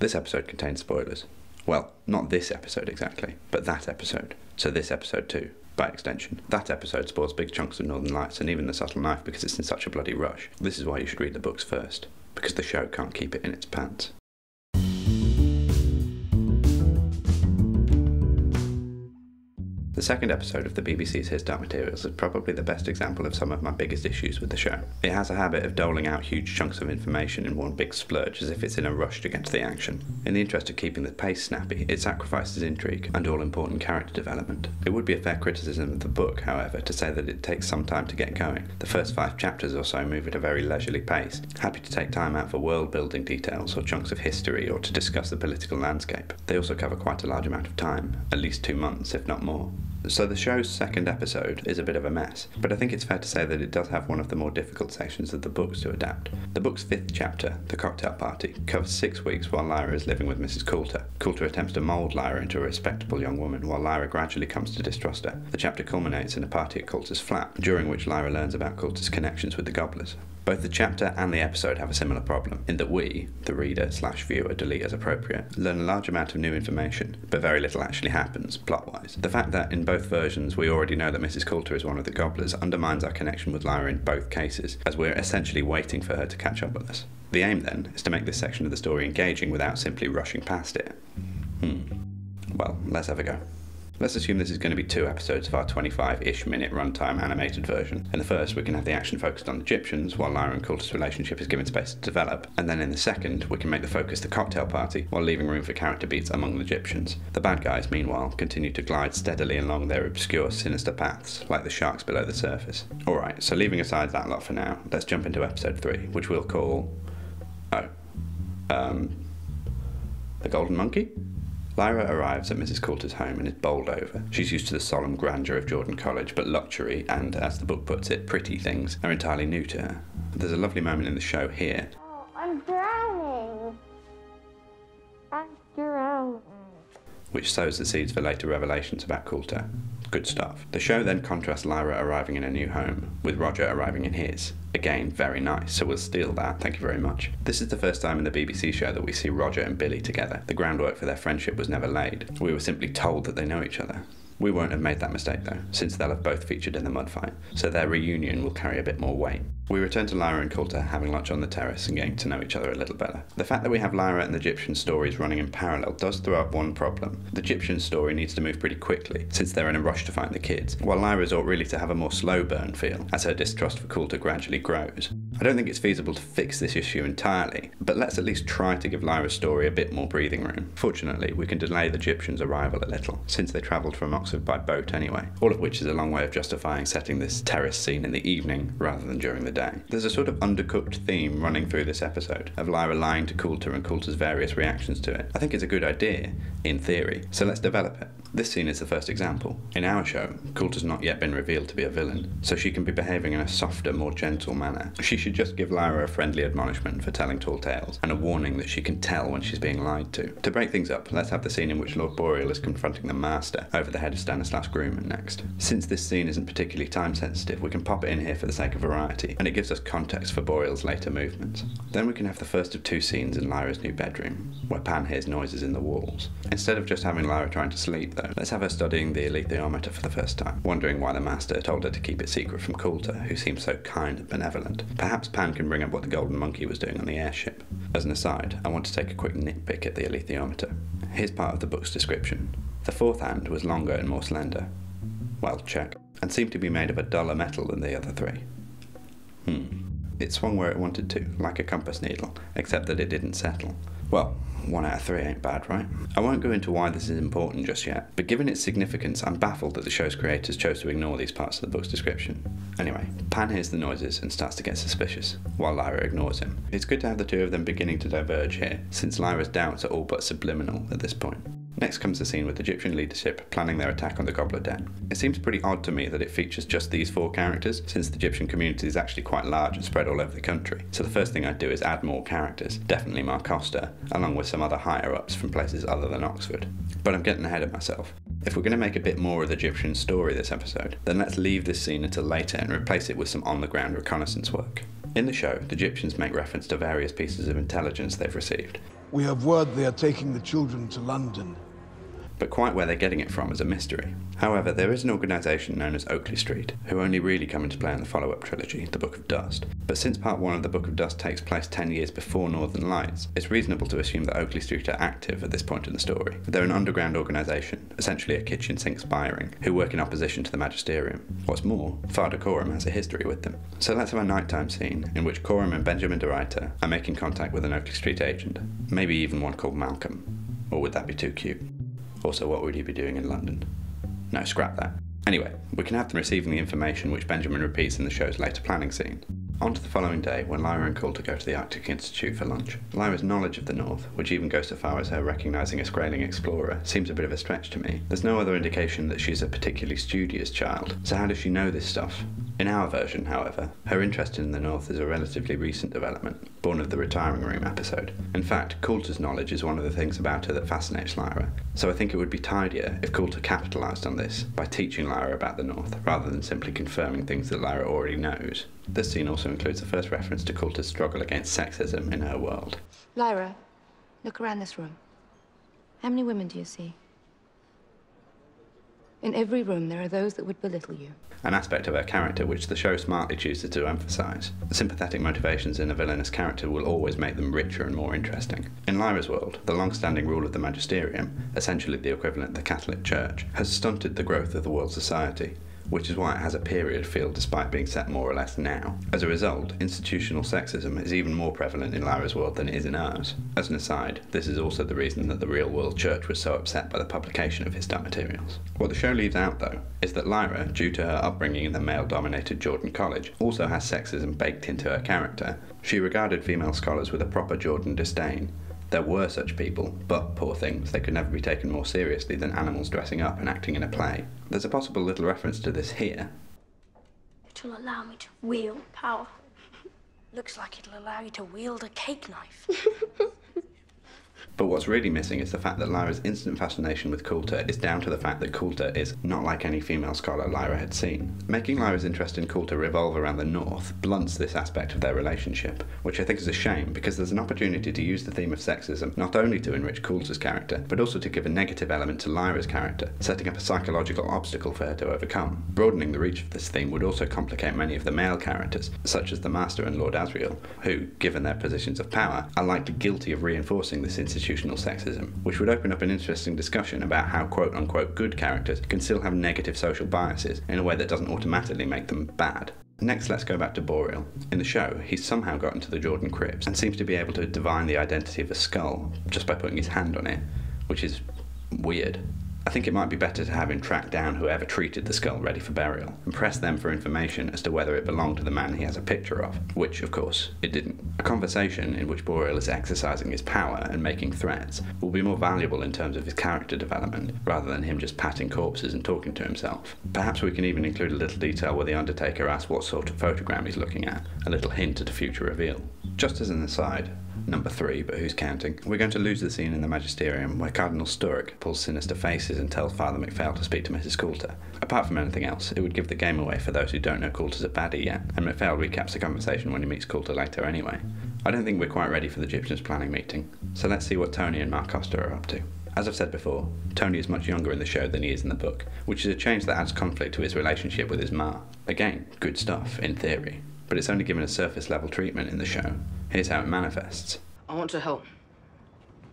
This episode contains spoilers. Well, not this episode exactly, but that episode. So this episode too, by extension. That episode spoils big chunks of Northern Lights and even The Subtle Knife because it's in such a bloody rush. This is why you should read the books first, because the show can't keep it in its pants. The second episode of the BBC's His Dark Materials is probably the best example of some of my biggest issues with the show. It has a habit of doling out huge chunks of information in one big splurge as if it's in a rush to get to the action. In the interest of keeping the pace snappy, it sacrifices intrigue and all-important character development. It would be a fair criticism of the book, however, to say that it takes some time to get going. The first 5 chapters or so move at a very leisurely pace, happy to take time out for world-building details or chunks of history or to discuss the political landscape. They also cover quite a large amount of time, at least 2 months, if not more. So the show's second episode is a bit of a mess, but I think it's fair to say that it does have one of the more difficult sections of the books to adapt. The book's 5th chapter, The Cocktail Party, covers 6 weeks while Lyra is living with Mrs. Coulter. Coulter attempts to mould Lyra into a respectable young woman, while Lyra gradually comes to distrust her. The chapter culminates in a party at Coulter's flat, during which Lyra learns about Coulter's connections with the Gobblers. Both the chapter and the episode have a similar problem, in that we, the reader/viewer, delete as appropriate, learn a large amount of new information, but very little actually happens, plot-wise. The fact that in both versions we already know that Mrs. Coulter is one of the Gobblers undermines our connection with Lyra in both cases, as we're essentially waiting for her to catch up with us. The aim, then, is to make this section of the story engaging without simply rushing past it. Well, let's have a go. Let's assume this is going to be 2 episodes of our 25-ish minute runtime animated version. In the first, we can have the action focused on the Egyptians, while Lara and Culture's relationship is given space to develop, and then in the second, we can make the focus the cocktail party, while leaving room for character beats among the Egyptians. The bad guys, meanwhile, continue to glide steadily along their obscure, sinister paths, like the sharks below the surface. Alright, so leaving aside that lot for now, let's jump into episode 3, which we'll call... The Golden Monkey? Lyra arrives at Mrs. Coulter's home and is bowled over. She's used to the solemn grandeur of Jordan College, but luxury and, as the book puts it, pretty things are entirely new to her. There's a lovely moment in the show here. Oh, I'm drowning. I'm drowning. Which sows the seeds for later revelations about Coulter. Good stuff. The show then contrasts Lyra arriving in a new home, with Roger arriving in his. Again, very nice, so we'll steal that, thank you very much. This is the first time in the BBC show that we see Roger and Billy together. The groundwork for their friendship was never laid. We were simply told that they know each other. We won't have made that mistake though, since they'll have both featured in the mud fight, so their reunion will carry a bit more weight. We return to Lara and Culture having lunch on the terrace and getting to know each other a little better. The fact that we have Lyra and the Egyptian stories running in parallel does throw up one problem. The Egyptian story needs to move pretty quickly, since they're in a rush to find the kids, while Lyra's ought really to have a more slow burn feel, as her distrust for Coulter gradually grows. I don't think it's feasible to fix this issue entirely, but let's at least try to give Lyra's story a bit more breathing room. Fortunately, we can delay the Egyptians' arrival a little, since they travelled from Oxford by boat anyway, all of which is a long way of justifying setting this terrace scene in the evening rather than during the day. There's a sort of undercooked theme running through this episode, of Lyra lying to Coulter and Coulter's various reactions to it. I think it's a good idea, in theory, so let's develop it. This scene is the first example. In our show, Coulter's not yet been revealed to be a villain, so she can be behaving in a softer, more gentle manner. She should just give Lyra a friendly admonishment for telling tall tales, and a warning that she can tell when she's being lied to. To break things up, let's have the scene in which Lord Boreal is confronting the Master over the head of Stanislaus Grumman next. Since this scene isn't particularly time sensitive, we can pop it in here for the sake of variety, and it gives us context for Boreal's later movements. Then we can have the first of 2 scenes in Lyra's new bedroom, where Pan hears noises in the walls. Instead of just having Lyra trying to sleep though, let's have her studying the Elite Theometer for the first time, wondering why the Master told her to keep it secret from Coulter, who seems so kind and benevolent. Perhaps Pan can bring up what the Golden Monkey was doing on the airship. As an aside, I want to take a quick nitpick at the Elite Theometer. Here's part of the book's description. The 4th hand was longer and more slender. Well, check. And seemed to be made of a duller metal than the other 3. It swung where it wanted to, like a compass needle, except that it didn't settle. Well, 1 out of 3 ain't bad, right? I won't go into why this is important just yet, but given its significance, I'm baffled that the show's creators chose to ignore these parts of the book's description. Anyway, Pan hears the noises and starts to get suspicious, while Lyra ignores him. It's good to have the 2 of them beginning to diverge here, since Lyra's doubts are all but subliminal at this point. Next comes the scene with Egyptian leadership planning their attack on the Gobbler Den. It seems pretty odd to me that it features just these 4 characters, since the Egyptian community is actually quite large and spread all over the country. So the first thing I'd do is add more characters, definitely Mark Costa, along with some other higher-ups from places other than Oxford. But I'm getting ahead of myself. If we're going to make a bit more of the Egyptian story this episode, then let's leave this scene until later and replace it with some on-the-ground reconnaissance work. In the show, the Egyptians make reference to various pieces of intelligence they've received. We have word they are taking the children to London. But quite where they're getting it from is a mystery. However, there is an organisation known as Oakley Street, who only really come into play in the follow-up trilogy, The Book of Dust. But since part 1 of The Book of Dust takes place 10 years before Northern Lights, it's reasonable to assume that Oakley Street are active at this point in the story. They're an underground organisation, essentially a kitchen sink spiring, who work in opposition to the Magisterium. What's more, Father Coram has a history with them. So let's have a nighttime scene in which Coram and Benjamin de Ruyter are making contact with an Oakley Street agent, maybe even one called Malcolm. Or would that be too cute? Also, what would he be doing in London? No, scrap that. Anyway, we can have them receiving the information which Benjamin repeats in the show's later planning scene. On to the following day, when Lara and Culture go to the Arctic Institute for lunch. Lyra's knowledge of the North, which even goes so far as her recognising a Skraeling explorer, seems a bit of a stretch to me. There's no other indication that she's a particularly studious child, so how does she know this stuff? In our version, however, her interest in the North is a relatively recent development, born of the retiring room episode. In fact, Coulter's knowledge is one of the things about her that fascinates Lyra, so I think it would be tidier if Coulter capitalised on this by teaching Lyra about the North, rather than simply confirming things that Lyra already knows. This scene also includes the first reference to Coulter's struggle against sexism in her world. Lyra, look around this room. How many women do you see? In every room, there are those that would belittle you. An aspect of her character which the show smartly chooses to emphasise. The sympathetic motivations in a villainous character will always make them richer and more interesting. In Lyra's world, the long-standing rule of the Magisterium, essentially the equivalent of the Catholic Church, has stunted the growth of the world society, which is why it has a period feel despite being set more or less now. As a result, institutional sexism is even more prevalent in Lyra's world than it is in ours. As an aside, this is also the reason that the real-world church was so upset by the publication of his dark materials. What the show leaves out, though, is that Lyra, due to her upbringing in the male-dominated Jordan College, also has sexism baked into her character. She regarded female scholars with a proper Jordan disdain. There were such people, but, poor things, they could never be taken more seriously than animals dressing up and acting in a play. There's a possible little reference to this here. It'll allow me to wield power. Looks like it'll allow you to wield a cake knife. But what's really missing is the fact that Lyra's instant fascination with Coulter is down to the fact that Coulter is not like any female scholar Lyra had seen. Making Lyra's interest in Coulter revolve around the North blunts this aspect of their relationship, which I think is a shame because there's an opportunity to use the theme of sexism not only to enrich Coulter's character, but also to give a negative element to Lyra's character, setting up a psychological obstacle for her to overcome. Broadening the reach of this theme would also complicate many of the male characters, such as the Master and Lord Asriel, who, given their positions of power, are likely guilty of reinforcing this institutional sexism, which would open up an interesting discussion about how quote-unquote good characters can still have negative social biases in a way that doesn't automatically make them bad. Next, let's go back to Boreal. In the show, he's somehow got into the Jordan crypts and seems to be able to divine the identity of a skull just by putting his hand on it, which is weird. I think it might be better to have him track down whoever treated the skull ready for burial, and press them for information as to whether it belonged to the man he has a picture of, which, of course, it didn't. A conversation in which Boreal is exercising his power and making threats will be more valuable in terms of his character development, rather than him just patting corpses and talking to himself. Perhaps we can even include a little detail where the Undertaker asks what sort of photogram he's looking at, a little hint at a future reveal. Just as an aside, number 3, but who's counting? We're going to lose the scene in the Magisterium where Cardinal Sturrock pulls sinister faces and tells Father MacPhail to speak to Mrs. Coulter. Apart from anything else, it would give the game away for those who don't know Coulter's a baddie yet, and MacPhail recaps the conversation when he meets Coulter later anyway. I don't think we're quite ready for the Gyptians' planning meeting, so let's see what Tony and Mark Costa are up to. As I've said before, Tony is much younger in the show than he is in the book, which is a change that adds conflict to his relationship with his ma. Again, good stuff, in theory, but it's only given a surface-level treatment in the show. Here's how it manifests. I want to help.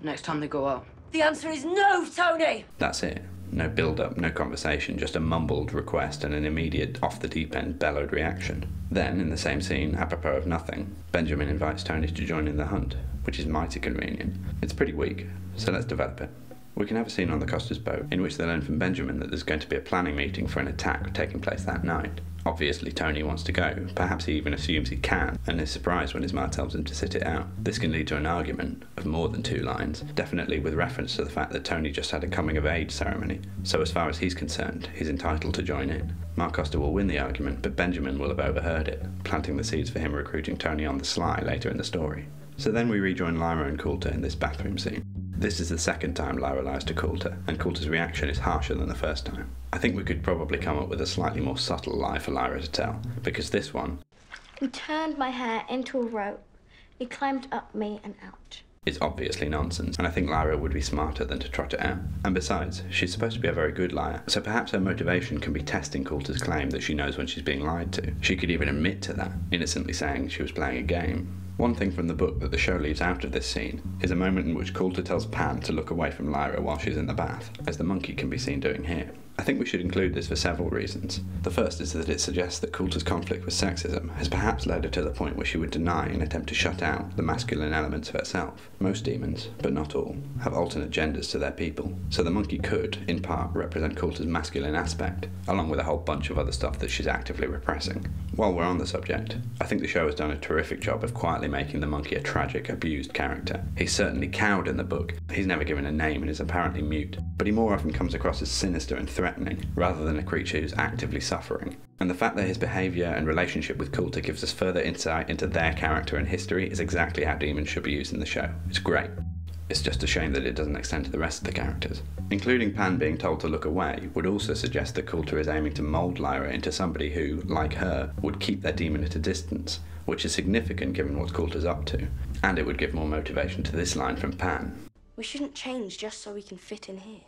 Next time they go out. The answer is no, Tony! That's it. No build-up, no conversation, just a mumbled request and an immediate off-the-deep-end bellowed reaction. Then, in the same scene, apropos of nothing, Benjamin invites Tony to join in the hunt, which is mighty convenient. It's pretty weak, so let's develop it. We can have a scene on the Costa's boat in which they learn from Benjamin that there's going to be a planning meeting for an attack taking place that night. Obviously, Tony wants to go. Perhaps he even assumes he can, and is surprised when his ma tells him to sit it out. This can lead to an argument of more than 2 lines, definitely with reference to the fact that Tony just had a coming-of-age ceremony, so as far as he's concerned, he's entitled to join in. Mark Costa will win the argument, but Benjamin will have overheard it, planting the seeds for him recruiting Tony on the sly later in the story. So then we rejoin Lara and Culture in this bathroom scene. This is the second time Lara lies to Culture, and Culture's reaction is harsher than the first time. I think we could probably come up with a slightly more subtle lie for Lyra to tell, because this one... He turned my hair into a rope. He climbed up me and out. is obviously nonsense, and I think Lyra would be smarter than to trot it out. And besides, she's supposed to be a very good liar, so perhaps her motivation can be testing Coulter's claim that she knows when she's being lied to. She could even admit to that, innocently saying she was playing a game. One thing from the book that the show leaves out of this scene is a moment in which Coulter tells Pan to look away from Lyra while she's in the bath, as the monkey can be seen doing here. I think we should include this for several reasons. The first is that it suggests that Coulter's conflict with sexism has perhaps led her to the point where she would deny and attempt to shut out the masculine elements of herself. Most demons, but not all, have alternate genders to their people, so the monkey could, in part, represent Coulter's masculine aspect, along with a whole bunch of other stuff that she's actively repressing. While we're on the subject, I think the show has done a terrific job of quietly making the monkey a tragic, abused character. He's certainly cowed in the book, he's never given a name and is apparently mute, but he more often comes across as sinister and threatening, rather than a creature who's actively suffering. And the fact that his behaviour and relationship with Coulter gives us further insight into their character and history is exactly how demons should be used in the show. It's great. It's just a shame that it doesn't extend to the rest of the characters. Including Pan being told to look away would also suggest that Coulter is aiming to mould Lyra into somebody who, like her, would keep their demon at a distance, which is significant given what Coulter's up to. And it would give more motivation to this line from Pan. We shouldn't change just so we can fit in here.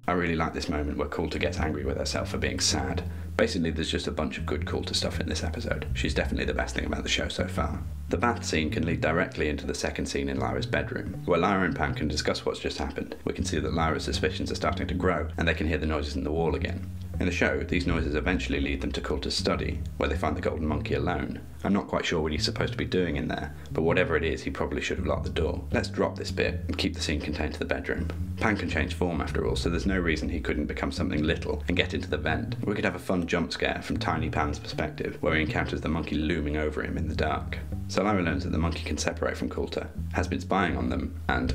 I really like this moment where Coulter gets angry with herself for being sad. Basically, there's just a bunch of good Coulter stuff in this episode. She's definitely the best thing about the show so far. The bath scene can lead directly into the second scene in Lyra's bedroom, where Lyra and Pan can discuss what's just happened. We can see that Lyra's suspicions are starting to grow, and they can hear the noises in the wall again. In the show, these noises eventually lead them to Coulter's study, where they find the golden monkey alone. I'm not quite sure what he's supposed to be doing in there, but whatever it is, he probably should have locked the door. Let's drop this bit and keep the scene contained to the bedroom. Pan can change form after all, so there's no reason he couldn't become something little and get into the vent. We could have a fun jump scare from Tiny Pan's perspective, where he encounters the monkey looming over him in the dark. So Lyra learns that the monkey can separate from Coulter, has been spying on them, and,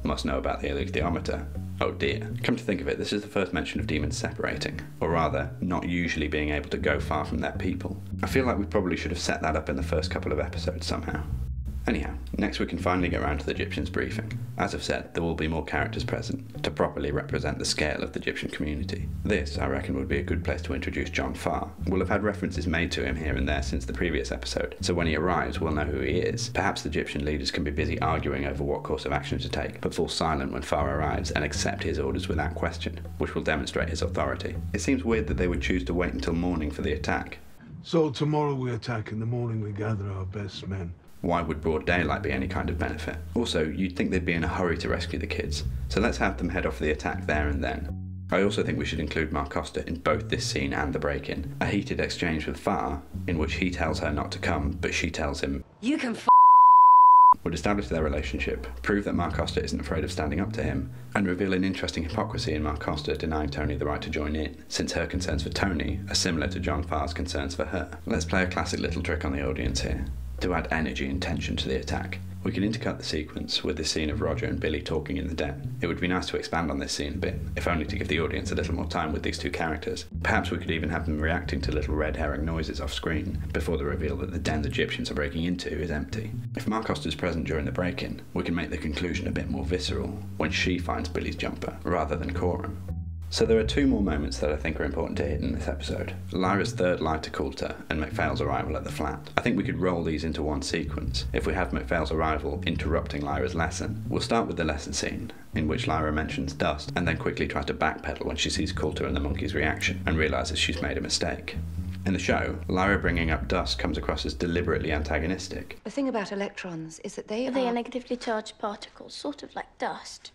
must know about the Elite Theometer. Oh dear. Come to think of it, this is the first mention of demons separating, or rather, not usually being able to go far from their people. I feel like we probably should have set that up in the first couple of episodes somehow. Anyhow, next we can finally get around to the Egyptians briefing. As I've said, there will be more characters present, to properly represent the scale of the Egyptian community. This, I reckon, would be a good place to introduce John Farr. We'll have had references made to him here and there since the previous episode, so when he arrives we'll know who he is. Perhaps the Egyptian leaders can be busy arguing over what course of action to take, but fall silent when Farr arrives and accept his orders without question, which will demonstrate his authority. It seems weird that they would choose to wait until morning for the attack. So tomorrow we attack, in the morning we gather our best men. Why would broad daylight be any kind of benefit? Also, you'd think they'd be in a hurry to rescue the kids, so let's have them head off for the attack there and then. I also think we should include Marcosta in both this scene and the break-in. A heated exchange with Farr, in which he tells her not to come, but she tells him, You can would establish their relationship, prove that Marcosta isn't afraid of standing up to him, and reveal an interesting hypocrisy in Marcosta denying Tony the right to join in, since her concerns for Tony are similar to John Farr's concerns for her. Let's play a classic little trick on the audience here. To add energy and tension to the attack, we can intercut the sequence with this scene of Roger and Billy talking in the den. It would be nice to expand on this scene a bit, if only to give the audience a little more time with these two characters. Perhaps we could even have them reacting to little red herring noises off screen, before the reveal that the den the Egyptians are breaking into is empty. If Marcosta is present during the break-in, we can make the conclusion a bit more visceral, when she finds Billy's jumper, rather than Coram. So there are two more moments that I think are important to hit in this episode. Lyra's third lie to Coulter and MacPhail's arrival at the flat. I think we could roll these into one sequence, if we have MacPhail's arrival interrupting Lyra's lesson. We'll start with the lesson scene, in which Lyra mentions dust, and then quickly tries to backpedal when she sees Coulter and the monkey's reaction, and realises she's made a mistake. In the show, Lyra bringing up dust comes across as deliberately antagonistic. The thing about electrons is that they They are negatively charged particles, sort of like dust.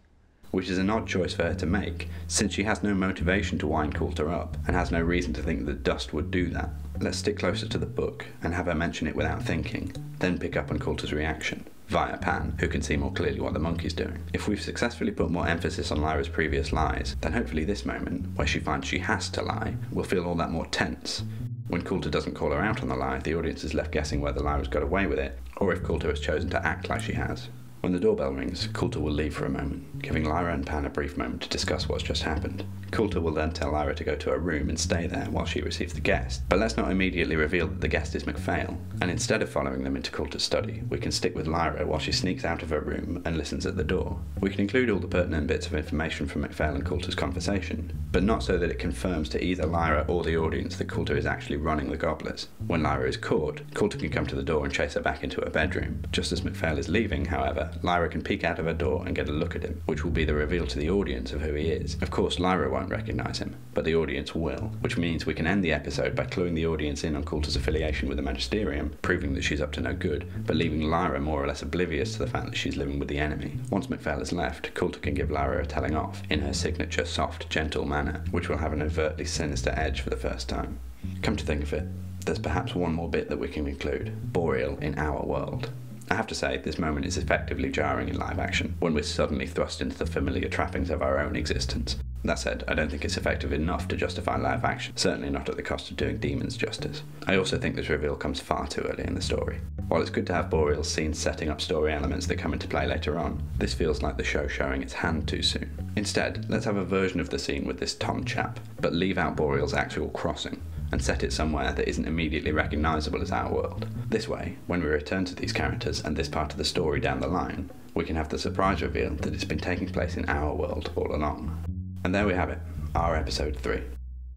Which is an odd choice for her to make, since she has no motivation to wind Coulter up, and has no reason to think that dust would do that. Let's stick closer to the book, and have her mention it without thinking, then pick up on Coulter's reaction, via Pan, who can see more clearly what the monkey's doing. If we've successfully put more emphasis on Lyra's previous lies, then hopefully this moment, where she finds she has to lie, will feel all that more tense. When Coulter doesn't call her out on the lie, the audience is left guessing whether Lyra's got away with it, or if Coulter has chosen to act like she has. When the doorbell rings, Coulter will leave for a moment, giving Lyra and Pan a brief moment to discuss what's just happened. Coulter will then tell Lyra to go to her room and stay there while she receives the guest, but let's not immediately reveal that the guest is MacPhail, and instead of following them into Coulter's study, we can stick with Lyra while she sneaks out of her room and listens at the door. We can include all the pertinent bits of information from MacPhail and Coulter's conversation, but not so that it confirms to either Lyra or the audience that Coulter is actually running the gobblers. When Lyra is caught, Coulter can come to the door and chase her back into her bedroom. Just as MacPhail is leaving, however, However, Lyra can peek out of her door and get a look at him, which will be the reveal to the audience of who he is. Of course, Lyra won't recognise him, but the audience will, which means we can end the episode by cluing the audience in on Coulter's affiliation with the Magisterium, proving that she's up to no good, but leaving Lyra more or less oblivious to the fact that she's living with the enemy. Once MacPhail has left, Coulter can give Lyra a telling off, in her signature soft, gentle manner, which will have an overtly sinister edge for the first time. Come to think of it, there's perhaps one more bit that we can include: Boreal in our world. I have to say, this moment is effectively jarring in live action, when we're suddenly thrust into the familiar trappings of our own existence. That said, I don't think it's effective enough to justify live action, certainly not at the cost of doing demons justice. I also think this reveal comes far too early in the story. While it's good to have Boreal's scenes setting up story elements that come into play later on, this feels like the show showing its hand too soon. Instead, let's have a version of the scene with this Tom chap, but leave out Boreal's actual crossing, and set it somewhere that isn't immediately recognisable as our world. This way, when we return to these characters and this part of the story down the line, we can have the surprise reveal that it's been taking place in our world all along. And there we have it, our episode 3.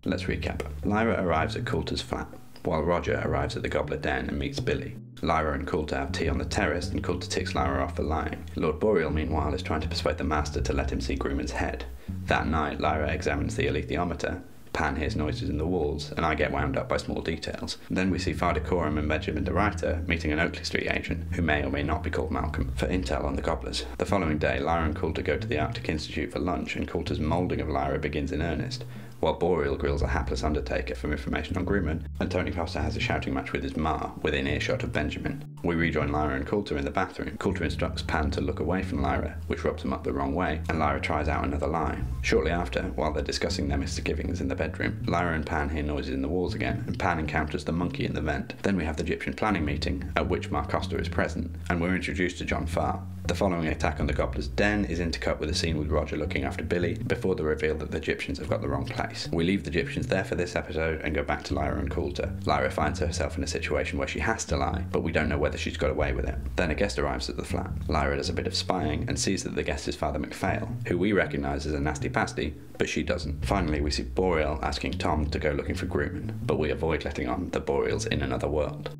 Let's recap. Lyra arrives at Coulter's flat, while Roger arrives at the Goblet Den and meets Billy. Lyra and Coulter have tea on the terrace, and Coulter ticks Lyra off for lying. Lord Boreal, meanwhile, is trying to persuade the Master to let him see Grumman's head. That night, Lyra examines the Elite Theometer. Pan hears noises in the walls, and I get wound up by small details. Then we see Father Coram and Benjamin de Ruyter meeting an Oakley Street agent, who may or may not be called Malcolm, for intel on the Gobblers. The following day, Lyra and Coulter go to the Arctic Institute for lunch, and Coulter's moulding of Lyra begins in earnest, while Boreal grills a hapless undertaker for information on Grumman, and Tony Foster has a shouting match with his ma, within earshot of Benjamin. We rejoin Lyra and Coulter in the bathroom. Coulter instructs Pan to look away from Lyra, which rubs him up the wrong way, and Lyra tries out another lie. Shortly after, while they're discussing their misgivings in the bedroom, Lyra and Pan hear noises in the walls again, and Pan encounters the monkey in the vent. Then we have the Egyptian planning meeting, at which Mark Costa is present, and we're introduced to John Farr. The following attack on the Gobbler's Den is intercut with a scene with Roger looking after Billy, before the reveal that the Egyptians have got the wrong place. We leave the Egyptians there for this episode and go back to Lyra and Coulter. Lyra finds herself in a situation where she has to lie, but we don't know whether she's got away with it. Then a guest arrives at the flat. Lyra does a bit of spying and sees that the guest is Father MacPhail, who we recognise as a nasty pasty, but she doesn't. Finally, we see Boreal asking Tom to go looking for Grumman, but we avoid letting on that Boreal's in another world.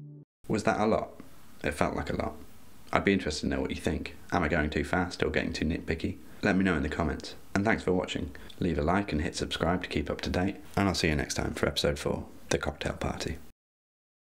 Was that a lot? It felt like a lot. I'd be interested to know what you think. Am I going too fast or getting too nitpicky? Let me know in the comments. And thanks for watching. Leave a like and hit subscribe to keep up to date. And I'll see you next time for episode 4, The Cocktail Party.